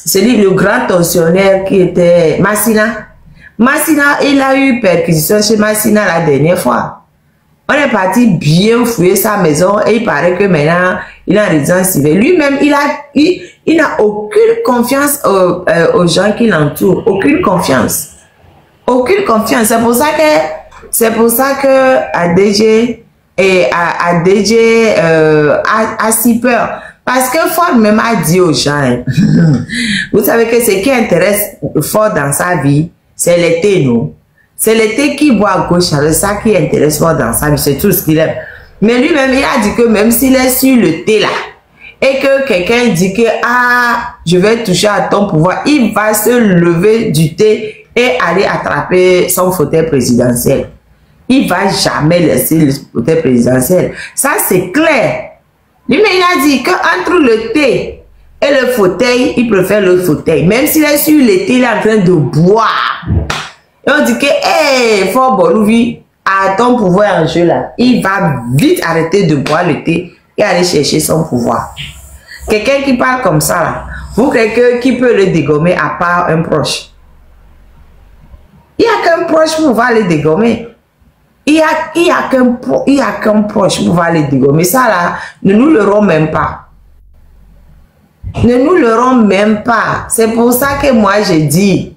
C'est le grand tensionnaire qui était Massina. Massina, il a eu perquisition chez Massina la dernière fois. On est parti bien fouiller sa maison et il paraît que maintenant, il est en résidence civile. Lui-même, il n'a aucune confiance aux gens qui l'entourent. Aucune confiance. Aucune confiance. C'est pour ça que ADG a si peur. Parce que Ford même a dit aux gens, vous savez que ce qui intéresse Ford dans sa vie, c'est l'été, non? C'est l'été qui boit à gauche, c'est ça qui intéresse Ford dans sa vie, c'est tout ce qu'il aime. Mais lui-même, il a dit que même s'il est sur le thé là, et que quelqu'un dit que, ah, je vais toucher à ton pouvoir, il va se lever du thé et aller attraper son fauteuil présidentiel. Il va jamais laisser le fauteuil présidentiel. Ça, c'est clair. Lui-même, il a dit qu'entre le thé et le fauteuil, il préfère le fauteuil. Même s'il est sur le thé, il est en train de boire. Et on dit que, hey, Fort Bolouvi, à ton pouvoir en jeu là, il va vite arrêter de boire le thé et aller chercher son pouvoir. Quelqu'un qui parle comme ça là, vous quelqu'un qui peut le dégommer à part un proche. Il n'y a qu'un proche pour pouvoir le dégommer. Il y a qu'un proche pour pouvoir le dégommer. Ça là, ne nous le rend même pas. Ne nous le rend même pas. C'est pour ça que moi j'ai dit,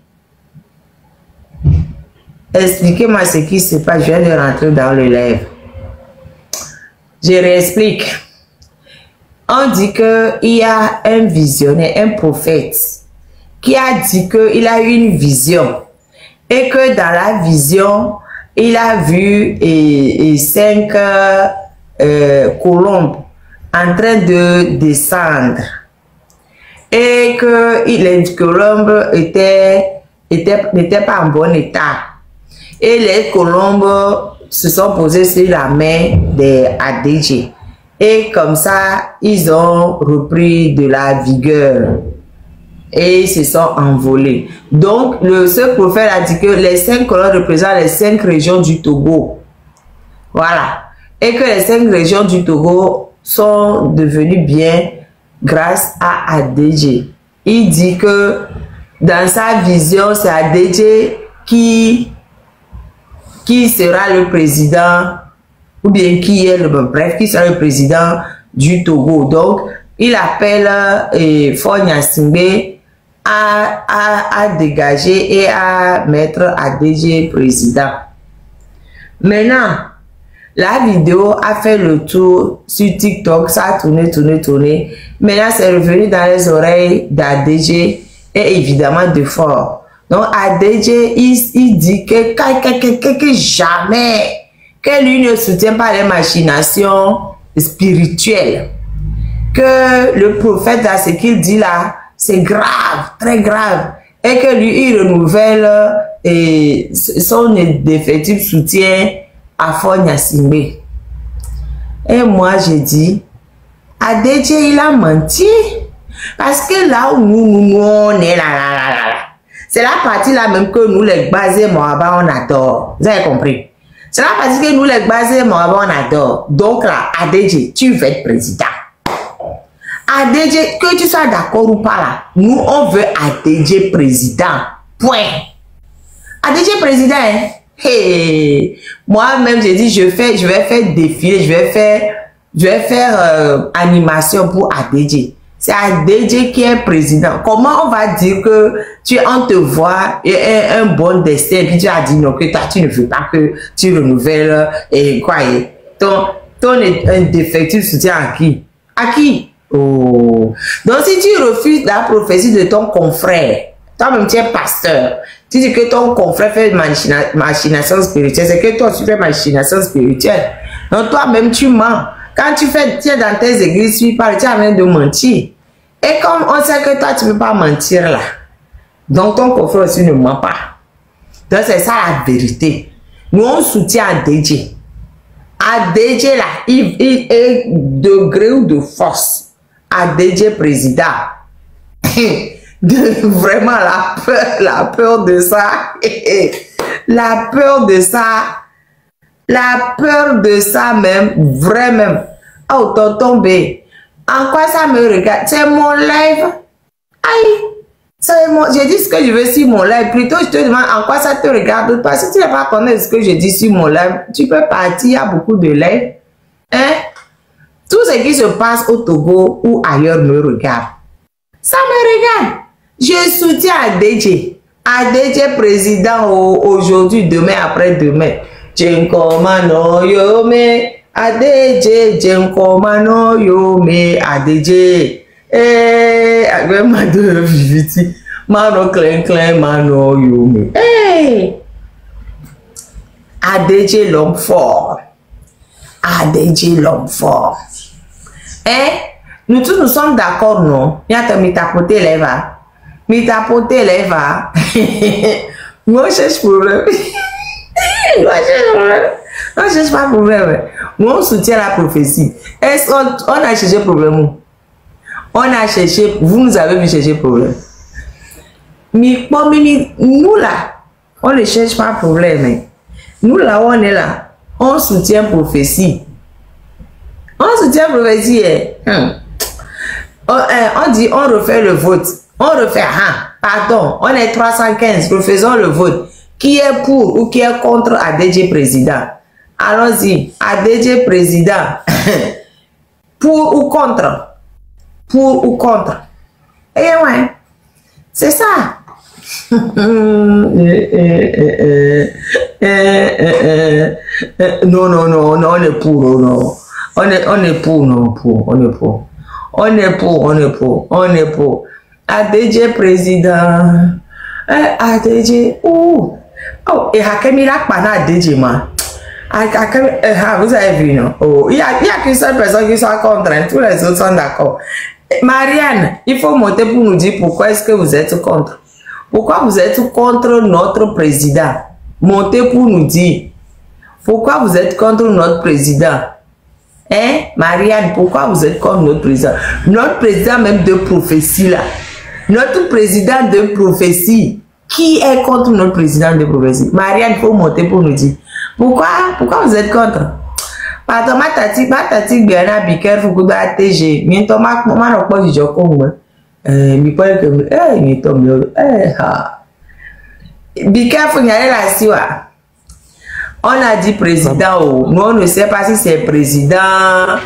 expliquez-moi ce qui se passe. Je viens de rentrer dans le live. Je réexplique. On dit qu'il y a un visionnaire, un prophète, qui a dit qu'il a eu une vision. Et que dans la vision, il a vu 5 colombes en train de descendre. Et que les colombes n'étaient pas en bon état. Et les colombes se sont posées sur la main des ADG. Et comme ça, ils ont repris de la vigueur. Et ils se sont envolés. Donc, ce prophète a dit que les 5 colonnes représentent les 5 régions du Togo. Voilà. Et que les 5 régions du Togo sont devenues bien grâce à ADG. Il dit que dans sa vision, c'est ADG qui sera le président, ou bien qui sera le président du Togo. Donc, il appelle Faure Gnassingbé à dégager et à mettre ADG président. Maintenant, la vidéo a fait le tour sur TikTok, ça a tourné. Maintenant, c'est revenu dans les oreilles d'ADG et évidemment de Faure. Donc, ADG, il dit que jamais, que lui ne soutient pas les machinations spirituelles. Que le prophète, là, ce qu'il dit là, c'est grave, très grave. Et que lui, il renouvelle son définitif soutien à Faure Gnassingbé. Et moi, j'ai dit, ADG, il a menti. Parce que là où nous on est là. C'est la partie là même que nous, les basés Mohaba, on adore. Vous avez compris? C'est la partie que nous, les basés Mohaba, on adore. Donc là, ADG, tu veux être président. ADG, que tu sois d'accord ou pas là, nous, on veut ADG président. Point. ADG président, hein? Hey. Moi-même, j'ai dit, je vais faire défiler, je vais faire animation pour ADG. C'est ADG qui est président. Comment on va dire que on te voit et un bon destin, et puis tu as dit non, que toi, tu ne veux pas que tu renouvelles et quoi, ton défectif soutien à qui? À qui? Oh. Donc, si tu refuses la prophétie de ton confrère, toi-même tu es pasteur, tu dis que ton confrère fait machination spirituelle, c'est que toi tu fais machination spirituelle. Donc, toi-même tu mens. Quand tu es dans tes églises, tu parles, tu es en train de mentir. Et comme on sait que toi, tu ne peux pas mentir là, donc ton confrère aussi ne ment pas. Donc, c'est ça la vérité. Nous, on soutient ADG. ADG là, il est de gré ou de force. ADG président. Vraiment la peur de ça. La peur de ça. La peur de ça même, vraiment. Oh, tonton B. En quoi ça me regarde? C'est mon live. Aïe. J'ai dit ce que je veux sur mon live. Plutôt, je te demande en quoi ça te regarde. Parce que si tu n'as pas connaître ce que je dis sur mon live, tu peux partir. Il y a beaucoup de lives. Hein? Tout ce qui se passe au Togo ou ailleurs me regarde. Ça me regarde. Je soutiens ADJ. ADJ président aujourd'hui, demain, après-demain. Jenkomano Yome. ADJ, Jenkomano Yome. ADJ. Avec ma deux viviti. Mano clin, mano Yome. ADJ l'homme fort. ADJ l'homme fort. Nous tous nous sommes d'accord, non? Il y a mis tapoter les va. Mi tapoter les va. Moi, je cherche problème. Moi, je cherche pas problème. Moi, on soutient la prophétie. Est-ce qu'on a cherché problème? On a cherché, vous nous avez vu chercher problème. Mais nous là, on ne cherche pas problème. Nous là, on est là. On soutient prophétie. On soutient prophétie. On dit, on refait le vote. On refait, pardon, on est 315, refaisons le vote. Qui est pour ou qui est contre ADJ président? Allons-y, ADJ président. Pour ou contre? Pour ou contre? Eh ouais, c'est ça. Non, on est pour, non. On est pour, non, on est pour. On est pour. ADJ président. ADJ. Oh, et Hakemi là, pas ADJ, man. Vous avez vu, non? Oh, il y a qu'une seule personne qui soit contre, tous les autres sont d'accord. Marianne, il faut monter pour nous dire pourquoi est-ce que vous êtes contre. Pourquoi vous êtes contre notre président? Montez pour nous dire. Pourquoi vous êtes contre notre président? Hein, Marianne, pourquoi vous êtes contre notre président? Notre président même de prophétie là. Notre président de prophétie. Qui est contre notre président de prophétie? Marianne, il faut monter pour nous dire. Pourquoi vous êtes contre? Pardon, ma tati bien be careful good ATG. Mi to ma no po jijo ko mo. Mi po que mi to mi be careful nyale la siwa. On a dit président, nous on ne sait pas si c'est président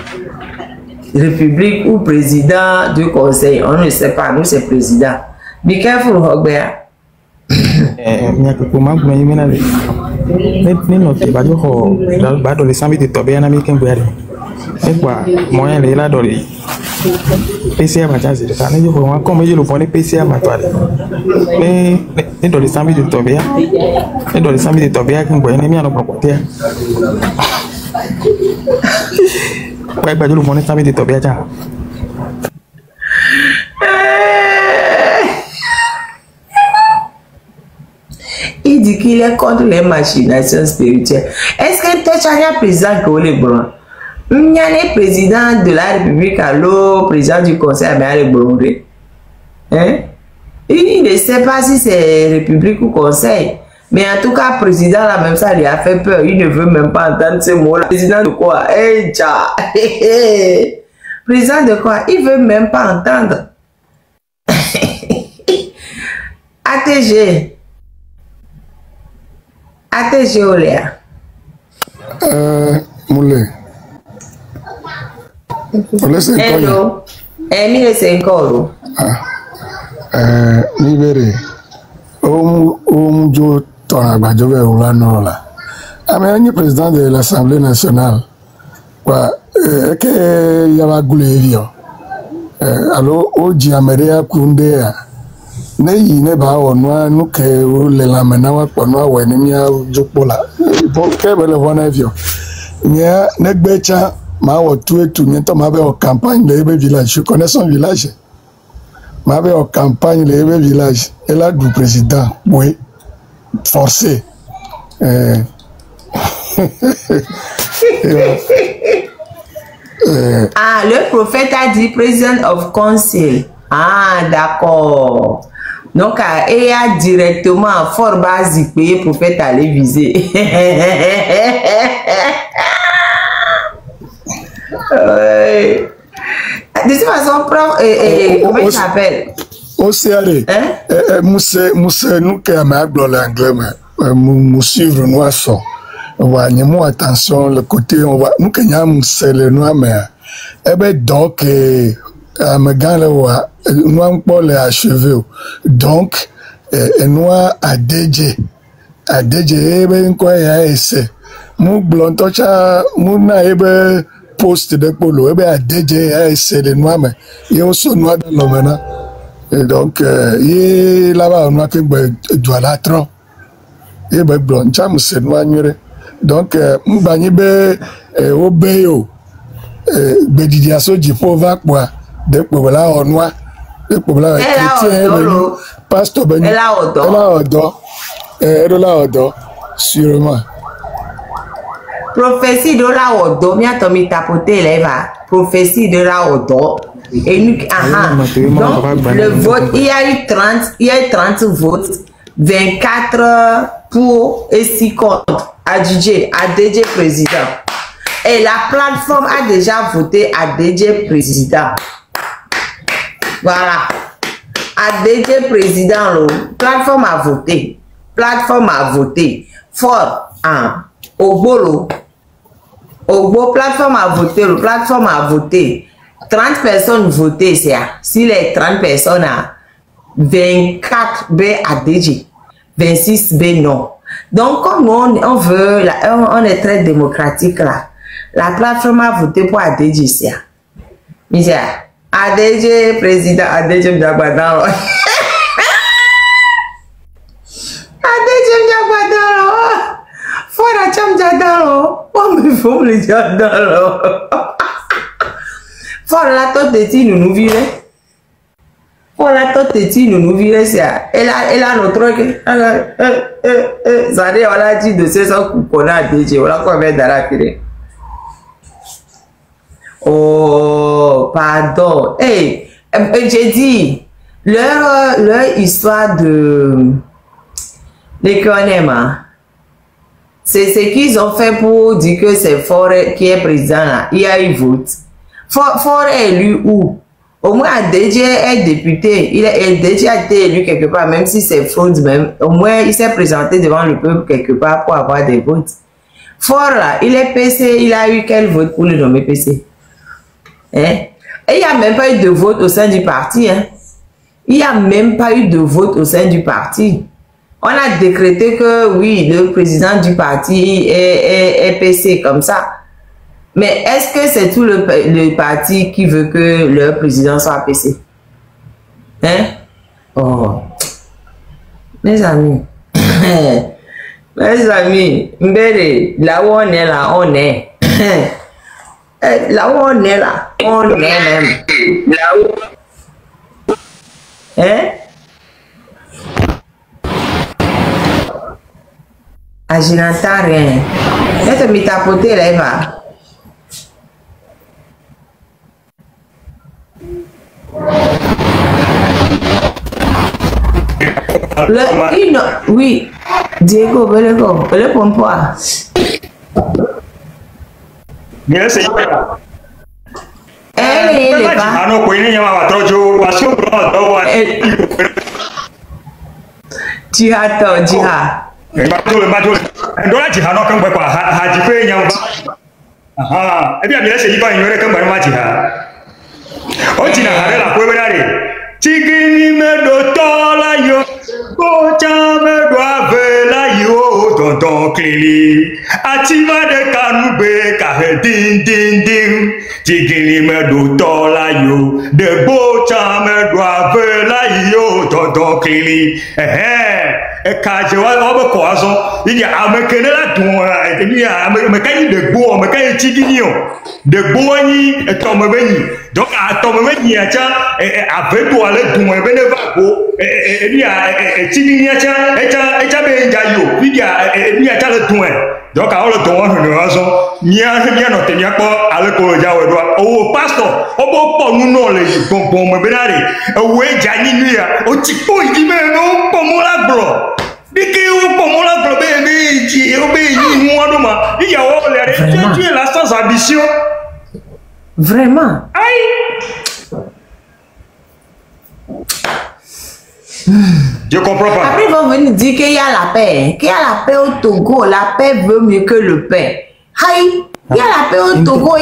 république ou président du conseil, on ne sait pas, nous c'est président. Be careful, Hogbea. Ni no te bajo ho ba do le sambi de tobe na mi ken gwe e kwa moyen le la do le PCA ma chance de ça ne yo ho comme je le fone PCA ma toile ne do le sambi de tobe ne do le sambi de tobe ken gwe ne mi ano prokote kwa ba je le fone sambi de tobe ja. Il dit qu'il est contre les machinations spirituelles. Est-ce que tu as un président qui est le blanc? Il y a un président de la République, le président du Conseil américain, le blanc. Hein? Il ne sait pas si c'est République ou Conseil. Mais en tout cas, président, là, même ça lui a fait peur. Il ne veut même pas entendre ce mot-là. Président de quoi? Président de quoi? Il ne veut même pas entendre. ATG. ATG Oléa. Moulé. Hello. Emile Senkoro. Libéré. Jo Tona Jove Oulanola. Amélie président de l'Assemblée nationale. Quoi, que Yava Goulevio. Alors, Oji Amélia Kundea. Ne ba onwa nu ke le la menawa ponwa we ni mia jopola bo ke be le vona vio nya ne gbecha ma wo tuetu ni to ma be o campagne le be village je connais son village ma be o campagne le be village et là du président oui forcé Ah, le prophète a dit president of council. Ah, d'accord. Donc, il y a directement fort basique payé pour faire aller viser. de toute façon, prof, comment il s'appelle? Aussi, allez, Moussa, nous qui avons l'anglais, nous suivre nous à ça. On va y attention, le côté, on va, nous qui avons le noir, mais, eh ben, donc, à me gagner, nous avons pas les achever. Donc, nous à DJ, eh ben, quoi, il y a essai. Nous, blanc, nous n'avons poste de polo, eh ben, à DJ, essai de noir, mais, il y a aussi noir dans le maintenant. Et donc, là-bas, on a fait du alatron. Et bien, blanc, c'est noir. Donc, on va y aller au Béo. Bédidiaso du pauvre, quoi. Dès que là, on noir. Dès que là, pasteur Benny. Elle est là, sûrement. Prophétie de la Odo, bien Tommy tapoté là, prophétie de la Odo. Et nous, donc, le vote, il y a eu 30 votes, 24 pour et 6 contre à DJ président. Et la plateforme a déjà voté à DJ président. Voilà. À DJ président, la plateforme a voté. Fort, Ogbolo. Plateforme a voté. 30 personnes votées, c'est si les 30 personnes, 24 B à DJ, 26 B non. Donc, comme on veut, on est très démocratique là. La plateforme a voté pour ADJ, c'est ça. ADJ, président, ADJ Mdiagbadalo. ADJ Mdiagbadalo. Fora Chamdiadalo. Oh, mais faut me le Diadalo. Fora la tête de ti nous vivons. Fora la tête de ti nous vivons, c'est ça. Elle a notre ça dit, on a dit de ce qu'on a ADJ. On a combien dans la pirée. Oh, pardon. Hey, j'ai dit, leur histoire de l'économie, c'est ce qu'ils ont fait pour dire que c'est Faure qui est président là. Il y a eu vote. Faure est élu où? Au moins, ADJ est député. ADJ a été élu quelque part, même si c'est fraude même. Au moins, il s'est présenté devant le peuple quelque part pour avoir des votes. Faure là, il est PC, il a eu quel vote pour le nommer PC? Hein? Et il n'y a même pas eu de vote au sein du parti. Hein? Il n'y a même pas eu de vote au sein du parti. On a décrété que oui, le président du parti est PC comme ça. Mais est-ce que c'est tout le parti qui veut que le président soit PC? Hein? Oh. Mes amis. Mes amis. Mbele, là où on est là, on est. Là où on est là, on est même. Là où... Hein? Ah, je n'entends rien. Laisse me tapoter là, Eva. Oui, Diego, Belego, le pompoir. Mira se no kwini nyama watojo wasio bro jiha mato ndola jiha no kan gbe kwa haji fe nyama aha ebi abia se yiba nyore kan gbe ma jiha o jina hare la kwe berare tigini medo tola yo ko cha medo avela yo tonton klili ativa de kanube ka he din din din tigini medo tola yo de bo cha medo avela yo tonton klili e ka je wa obo ko aso ili amekene la don ili amekani de bo amekani tigini yo de bo ni e to me beni donc a to me beni acha avec toi le don e bene va ko ili tigini acha echa be njayo ili acha le don donc a le don no aso nia no te nia ko ale ko ja we do o pastor obo po nu no le gbon me benare we ja ni nu ya o ti po idi me no po mo la bro dike o po mo la bro be mi ji o be yi nu waduma iyawo le re tu es la sans ambition vraiment aïe Je comprends pas. Après, ils vont venir dire qu'il y a la paix. Qu'il y a la paix au Togo. La paix veut mieux que le paix. Aïe. Il y a la paix au Togo.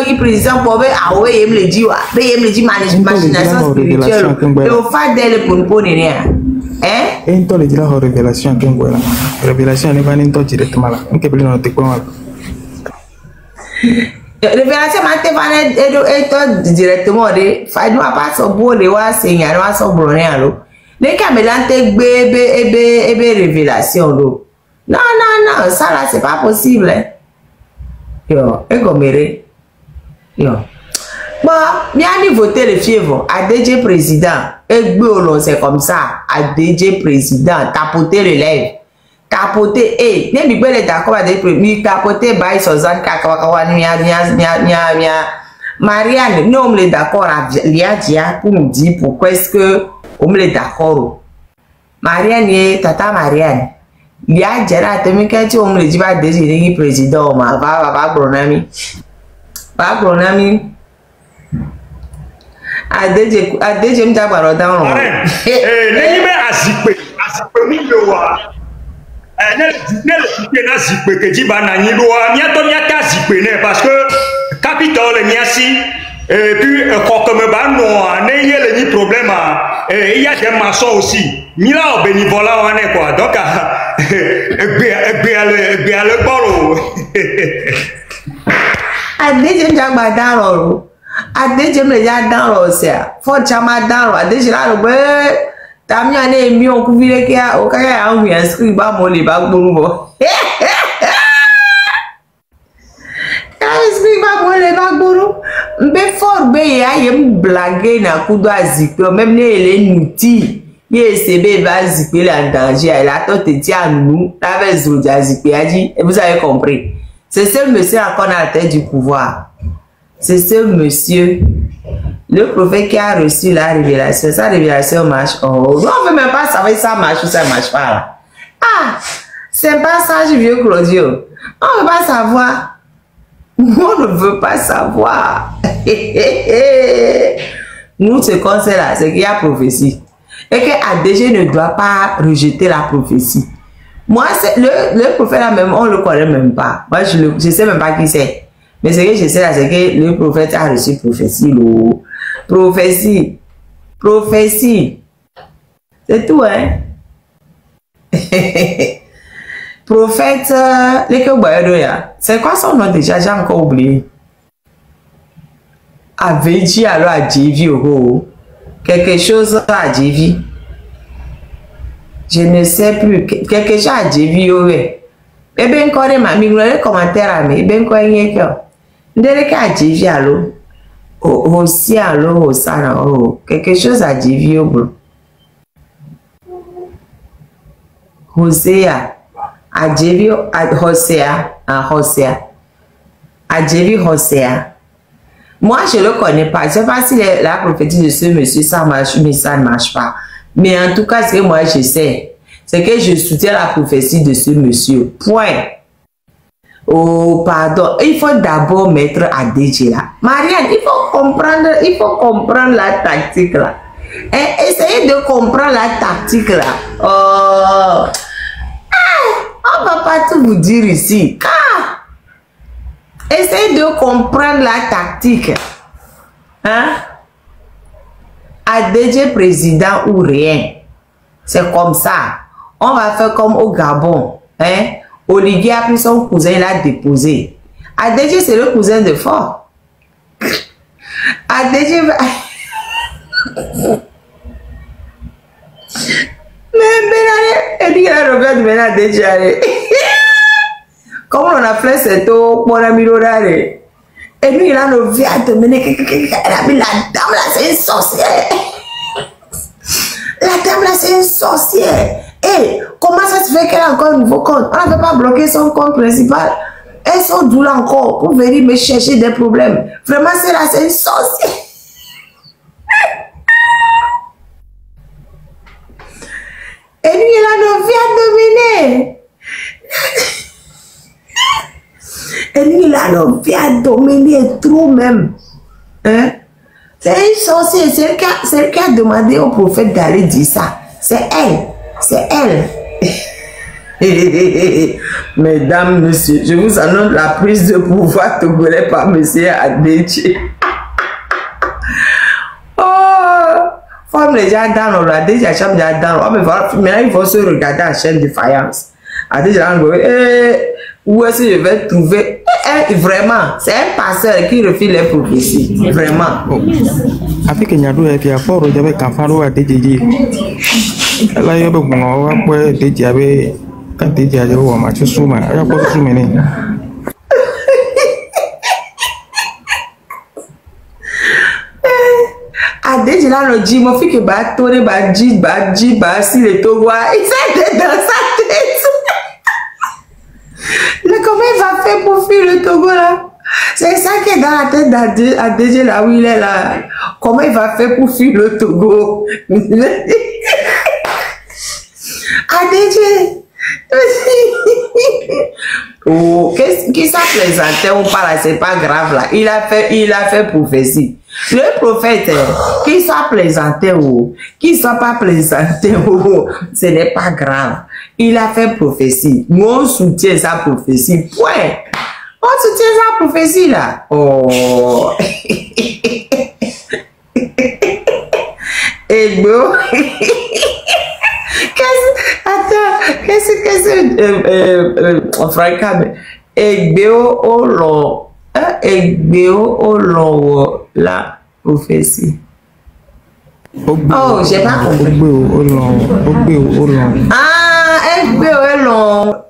Il président pour ah oui, il me le dit. Il me le dit machination spirituelle. Et au fait d'elle pour ne pas rien. Hein? Et il te dit la révélation. Révélation n'est pas une directement là. On peut plus noter quoi. Révélation est directement de faille nous pas so beau les wa seigneur wa so brûler allo les caméras te bébé révélation lo non ça là c'est pas possible hein? Yo et goméré yo bon bien ni voter les fièvres à DJ président et gbolo c'est comme ça à DJ président tapoter les lèvres capoter et ne mi gbele d'accord avec mi capoter by Suzanne Kakawakawa mia Marianne non on est d'accord Liadia pour nous dire pourquoi est-ce que on est d'accord Marianne et tata Marianne Liadia là te mi quand on me dit pas désigner président ma va Bronami a DJ me dabaro down ne me azikpe mi yo wa ne zikpe que dit ba na nyi do a mi ato mi aka zikpe ne parce que capitole mi asi et puis comme ba no ne y a le problème et il y a des maçons aussi mi là au bénévolat on est quoi donc le bolo a DJ jagba down a DJ me ya down se for chama down a DJ la be Tami ane mi on kuvile kia o kaya a mi inscrit ba mo le ba gboro bo. Ka inscrit ba mo le ba gboro. Mbe for be ya yem blague na kudo azikpe même ne ele nuti. Ye sebe ba azikpe la danger elle a tout ti anou la vezo azikpe aji et vous avez compris. C'est ce monsieur encore à la tête du pouvoir. C'est ce monsieur le prophète qui a reçu la révélation, sa révélation marche. Oh, on ne veut même pas savoir si ça marche ou ça ne marche pas là. Ah, c'est pas ça, je vieux Claudio. On ne veut pas savoir. On ne veut pas savoir. Nous, ce qu'on sait là, c'est qu'il y a prophétie. Et que ADG ne doit pas rejeter la prophétie. Moi, le prophète là même, on ne le connaît même pas. Moi, je ne sais même pas qui c'est. Mais ce que je sais là, c'est que le prophète a reçu prophétie. Prophétie. C'est tout, hein? Prophète, c'est quoi son nom déjà? J'ai encore oublié. Aveji alors à Jivi, quelque chose à Jivi. Je ne sais plus. Quelque chose à Jivi, ouais. Et bien, quand même, les commentaires à mes, bien, quoi, il y a que Jivi alors. Aussi alors au sana quelque chose à dire bro Hosea a Dieu à Hosea a Dieu Hosea. Moi je le connais pas, je sais pas si la prophétie de ce monsieur ça marche mais ça ne marche pas, mais en tout cas ce que moi je sais c'est que je soutiens la prophétie de ce monsieur, point. Oh, pardon. Il faut d'abord mettre ADG là. Marianne, il faut comprendre la tactique là. Et essayez de comprendre la tactique là. Oh. On va pas tout vous dire ici. Essayez de comprendre la tactique. Hein? ADG président ou rien. C'est comme ça. On va faire comme au Gabon. Hein? Olivier a pris son cousin, il a déposé. ADG, c'est le cousin de Fort. ADG va... Mais il a revenu de maintenant ADG. Comme on a fait cette eau pour la milorare. Et lui, il a revenu à te mener. La dame là, c'est une sorcière. La dame là, c'est une sorcière. Et comment ça se fait qu'elle a encore un nouveau compte? On n'avait pas bloqué son compte principal. Elles sont d'où là encore pour venir me chercher des problèmes. Vraiment, c'est là, c'est une sorcière. Et lui, il a envie à dominer. Et lui, il a envie à dominer trop même. Hein? C'est une sorcière, c'est elle qui a demandé au prophète d'aller dire ça. C'est elle. Mesdames, messieurs, je vous annonce la prise de pouvoir togolais par monsieur Adéché. Comme les gens dans le Adéché, à chaque fois dans le maintenant ils vont se regarder à la chaîne de faïence. Adéché, où est-ce que je vais trouver vraiment, c'est un pasteur qui refile les prophéties. Vraiment. Avec qu'il y a deux qui a fort, il y avait qu'un pharo à Dédé. Là, il y a beaucoup de Dédé avait quand Dédé a eu un match sous ma, il y a pas de soumené. Adéché là le dit, mon fils que tourner, si le Togo, il s'est dans sa tête. Mais comment il va faire pour fuir le Togo là? C'est ça qui est dans la tête d'Adéché là où il est là. Comment il va faire pour fuir le Togo? Adéché. Oh, qui s'est présenté ou pas là, c'est pas grave là. Il a fait prophétie. Le prophète, qui soit présenté ou qui soit pas présenté ou, ce n'est pas grave. Il a fait prophétie. Nous on soutient sa prophétie. Point. On soutient sa prophétie là. Oh. Et bon. Qu'est-ce Franck, Egbeo olo la prophétie. Oh, j'ai pas compris. Ah, Egbeo olo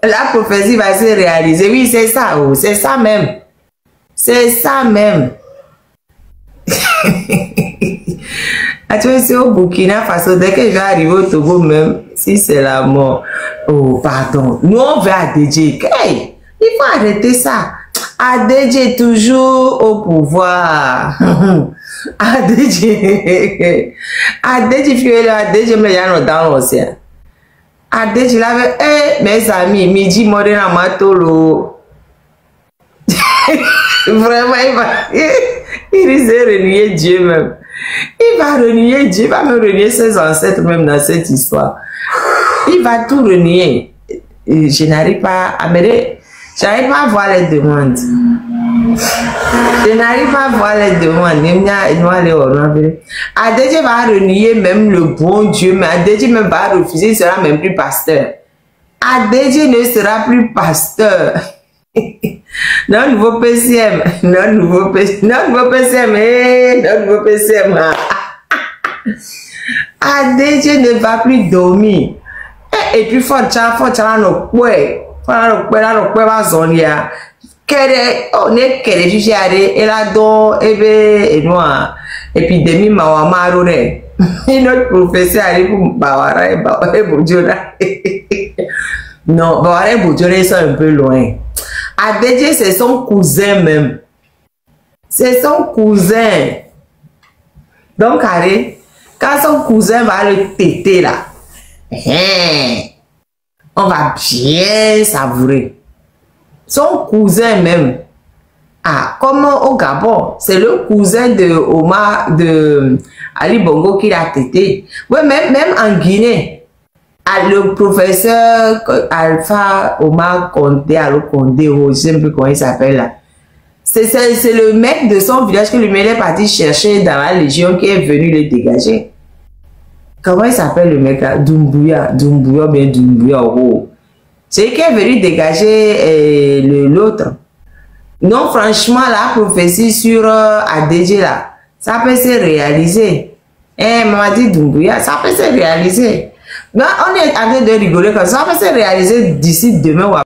la prophétie va se réaliser. Oui, c'est ça, oh, c'est ça même. C'est ça même. Tu sais, au Burkina Faso, dès que je vais arriver au Togo même, si c'est la mort, oh pardon, nous on va à Adéché. Hey, il faut arrêter ça. Adéché toujours au pouvoir. Adéché, Adéché, mais il y a dans l'océan. Adéché, là, mes amis, midi, Morena Matolo. Vraiment, il risque de renier Dieu même. Il va renier Dieu, il va me renier ses ancêtres même dans cette histoire. Il va tout renier. Je n'arrive pas à j'arrive pas à voir les demandes. Je n'arrive pas à voir les demandes. Adéché va renier même le bon Dieu, mais Adéché même va refuser, il sera même plus pasteur. Adéché ne sera plus pasteur. Non, nouveau PCM, non, nouveau PCM, Adéché ne va plus dormir. Et puis, faut no kwe va zonia. On est qu'elle est jugée et là, et noir. Épidémie, Mawamarure. Et notre professeur arrive pour Bawara et Boudjona. Non, Bawara et Boudjona, ils sont un peu loin. Adéché, c'est son cousin même. C'est son cousin. Donc, quand son cousin va le téter là, on va bien savourer. Son cousin même. Ah, comme au Gabon, c'est le cousin de Omar, de Ali Bongo qui l'a tété. Oui, même en Guinée. Le professeur Alpha Omar Condé, je ne sais plus comment il s'appelle là. C'est le mec de son village que le mec est parti chercher dans la légion qui est venu le dégager. Comment il s'appelle le mec là? Doumbouya, oh. C'est qui est venu dégager l'autre. Non, franchement, la prophétie sur Adéché là, ça peut se réaliser. Mamadi Doumbouya, ça peut se réaliser. Mais on est en train de rigoler comme ça, ça peut se réaliser d'ici demain.